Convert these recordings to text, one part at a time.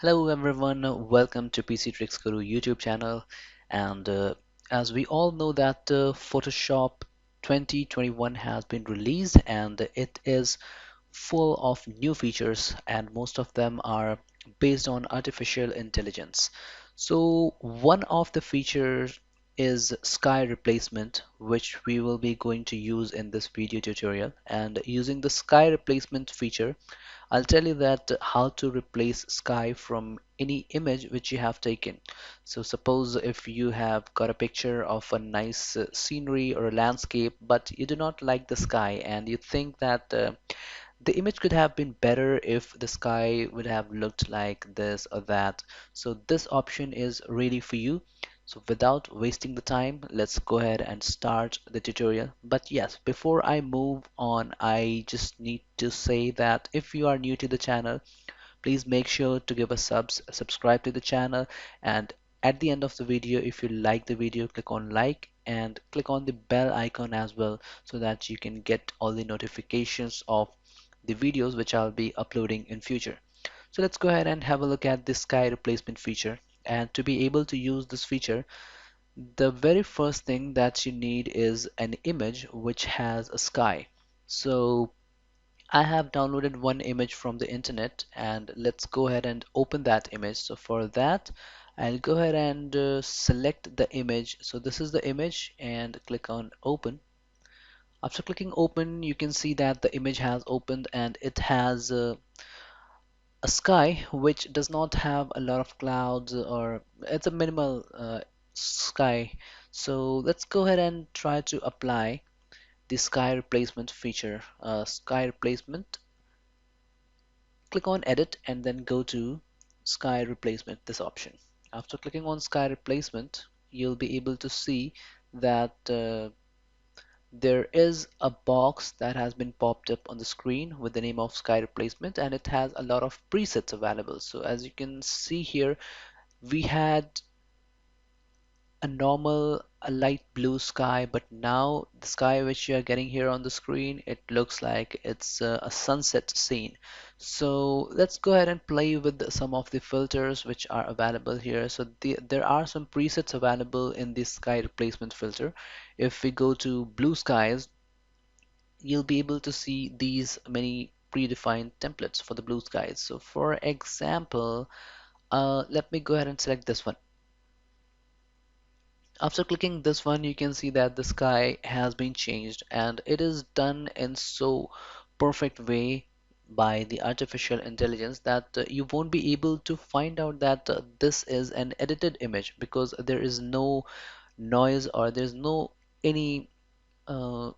Hello everyone, welcome to PC Tricks Guru YouTube channel. And as we all know that Photoshop 2021 has been released and it is full of new features and most of them are based on artificial intelligence. So one of the features is sky replacement, which we will be going to use in this video tutorial. And using the sky replacement feature, I'll tell you that how to replace sky from any image which you have taken. So suppose if you have got a picture of a nice scenery or a landscape, but you do not like the sky and you think that the image could have been better if the sky would have looked like this or that. So this option is really for you. So without wasting the time, let's go ahead and start the tutorial. But yes, before I move on, I just need to say that if you are new to the channel, please make sure to give us subscribe to the channel, and at the end of the video, if you like the video, click on like and click on the bell icon as well so that you can get all the notifications of the videos which I'll be uploading in future. So let's go ahead and have a look at this sky replacement feature. And to be able to use this feature, the very first thing that you need is an image which has a sky. So I have downloaded one image from the internet and let's go ahead and open that image. So for that, I'll go ahead and select the image. So this is the image and click on open. After clicking open, you can see that the image has opened and it has a sky which does not have a lot of clouds, or it's a minimal sky. So let's go ahead and try to apply the sky replacement feature. Sky replacement, click on edit and then go to sky replacement, this option. After clicking on sky replacement, you'll be able to see that there is a box that has been popped up on the screen with the name of sky replacement, and it has a lot of presets available. So as you can see here, we had a normal, a light blue sky, but now the sky which you are getting here on the screen, it looks like it's a sunset scene. So let's go ahead and play with some of the filters which are available here. So there are some presets available in this sky replacement filter. If we go to blue skies, you'll be able to see these many predefined templates for the blue skies. So for example, let me go ahead and select this one. After clicking this one, you can see that the sky has been changed and it is done in so perfect way by the artificial intelligence that you won't be able to find out that this is an edited image, because there is no noise or there's no any uh,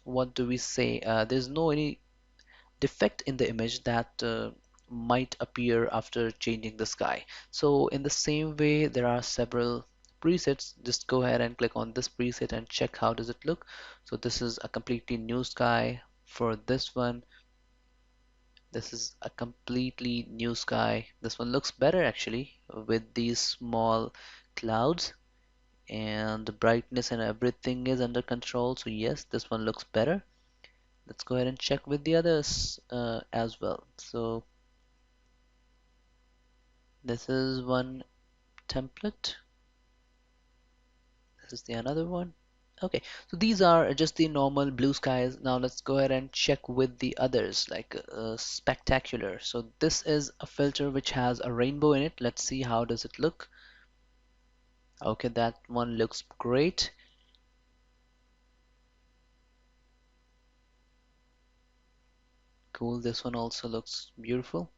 what do we say, there's no any defect in the image that might appear after changing the sky. So in the same way, there are several presets. Just go ahead and click on this preset and check how does it look. So this is a completely new sky. For this one, this is a completely new sky. This one looks better actually with these small clouds, and the brightness and everything is under control. So yes, this one looks better. Let's go ahead and check with the others as well. So this is one template. This is the another one. Okay, so these are just the normal blue skies. Now let's go ahead and check with the others, like spectacular. So this is a filter which has a rainbow in it. Let's see how does it look. Okay, that one looks great. Cool, this one also looks beautiful.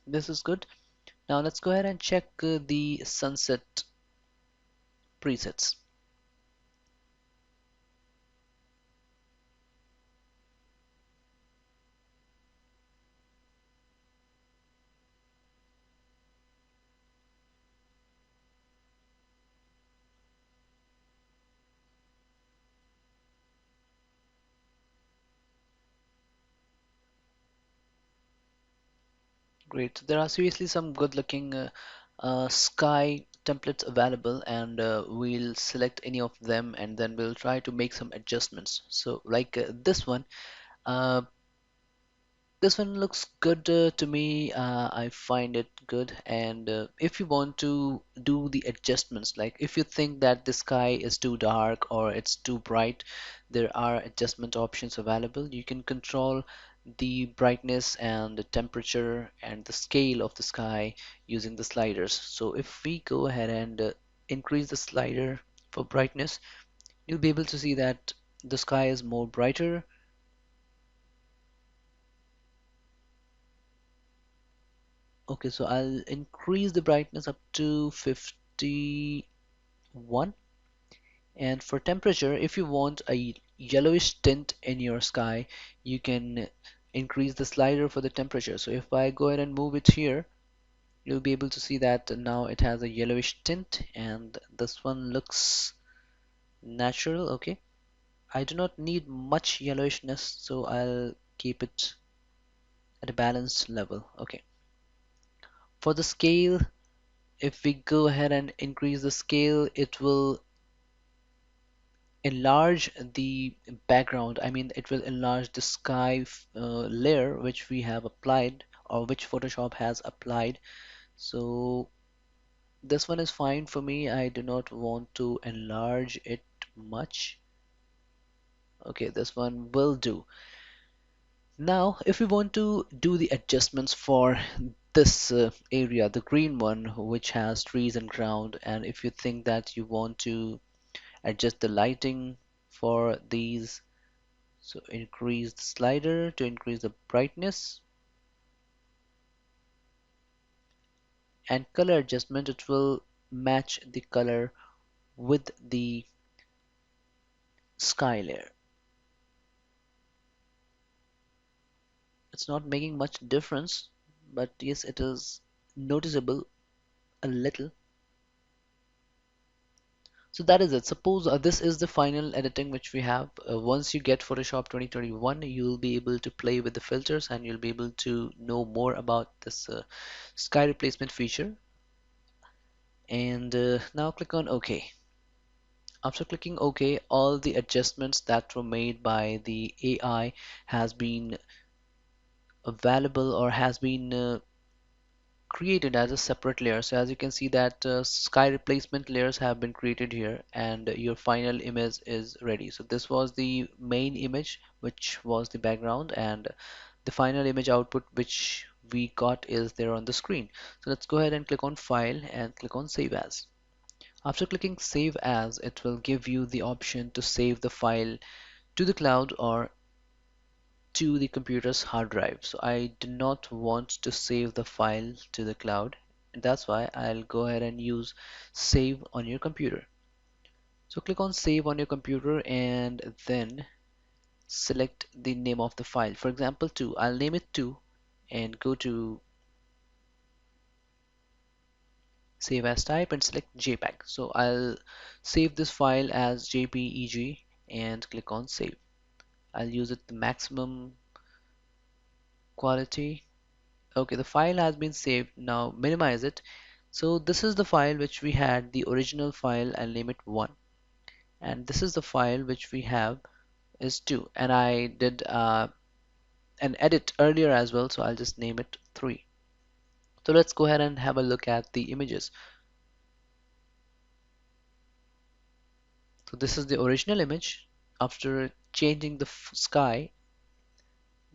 This is good. Now let's go ahead and check the sunset presets. Great. So there are seriously some good looking sky templates available, and we'll select any of them and then we'll try to make some adjustments. So like uh, this one looks good to me. I find it good. And if you want to do the adjustments, like if you think that the sky is too dark or it's too bright, there are adjustment options available. You can control the brightness and the temperature and the scale of the sky using the sliders. So if we go ahead and increase the slider for brightness, you'll be able to see that the sky is more brighter. Okay, so I'll increase the brightness up to 51. And for temperature, if you want a yellowish tint in your sky, you can increase the slider for the temperature. So if I go ahead and move it here, you'll be able to see that now it has a yellowish tint, and this one looks natural. Okay, I do not need much yellowishness, so I'll keep it at a balanced level. Okay, for the scale, if we go ahead and increase the scale, it will enlarge the background. I mean, it will enlarge the sky layer which we have applied or which Photoshop has applied. So this one is fine for me. I do not want to enlarge it much. Okay, this one will do. Now, if we want to do the adjustments for this area, the green one, which has trees and ground, and if you think that you want to adjust the lighting for these, so increase the slider to increase the brightness, and color adjustment, it will match the color with the sky layer. It's not making much difference, but yes, it is noticeable a little. So that is it. Suppose this is the final editing which we have. Once you get Photoshop 2021, you'll be able to play with the filters and you'll be able to know more about this sky replacement feature. And now click on OK. After clicking OK, all the adjustments that were made by the AI has been available or has been created as a separate layer. So as you can see that sky replacement layers have been created here, and your final image is ready. So this was the main image, which was the background, and the final image output which we got is there on the screen. So let's go ahead and click on File and click on Save As. After clicking Save As, it will give you the option to save the file to the cloud or to the computer's hard drive. So I do not want to save the file to the cloud, and that's why I'll go ahead and use save on your computer. So click on save on your computer and then select the name of the file. For example, 2. I'll name it 2 and go to save as type and select JPEG. So I'll save this file as JPEG and click on save. I'll use it the maximum quality. Okay, the file has been saved. Now minimize it. So this is the file which we had, the original file. I'll name it 1. And this is the file which we have is 2. And I did an edit earlier as well, so I'll just name it 3. So let's go ahead and have a look at the images. So this is the original image. After changing the sky,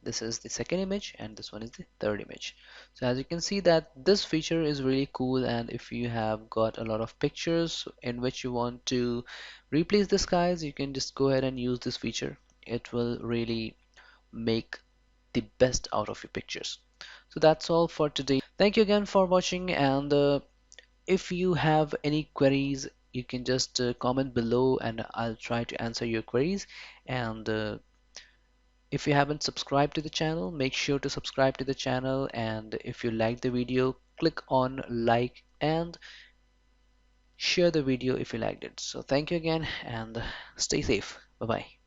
this is the second image and this one is the third image. So as you can see that this feature is really cool, and if you have got a lot of pictures in which you want to replace the skies, you can just go ahead and use this feature. It will really make the best out of your pictures. So that's all for today. Thank you again for watching, and if you have any queries, you can just comment below and I'll try to answer your queries. And if you haven't subscribed to the channel, make sure to subscribe to the channel, and if you like the video, click on like and share the video if you liked it. So thank you again and stay safe. Bye bye.